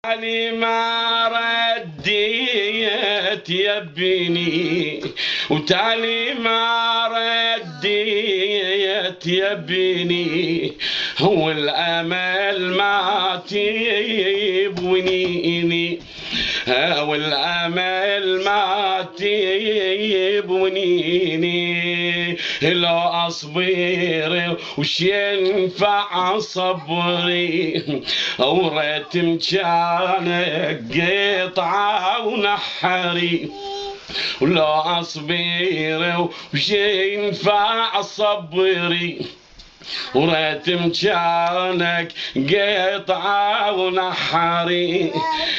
علي ما رديت يبني وتالي ما رديت يبني، هو الأمل ما تبونيني، والأمل ما تبونيني، لو أصبر وش ينفع صبري، وريت مكانك قطعة ونحري، ولو أصبر وش ينفع صبري، وريت مكانك قطعة ونحري،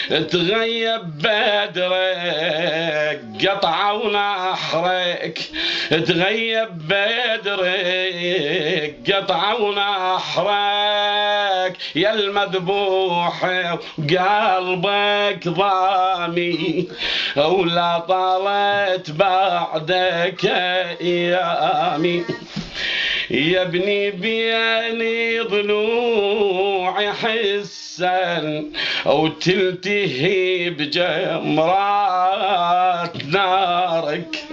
تغيب بدرك قطعة ونحرك، تغيب بدرك قطعة ونحرك، يا المذبوح وقلبك ضامي، ولا طالت بعدك ايامي، يا ابني بيني ضلوعي حسا وتلتهي بجمرات نارك،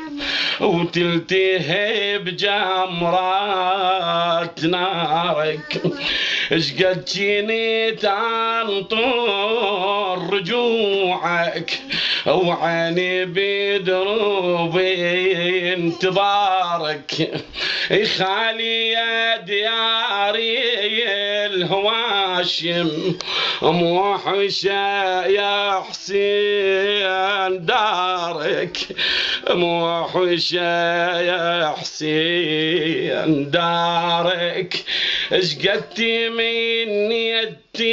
وتلتهي بجمرات نارك، اشقد جيني تنطر رجوعك، وعيني بدروبي انتظارك، خالي يا دياري الهواشم موحشة يا حسين دارك، موحشة يا حسين دارك، اشقدت مني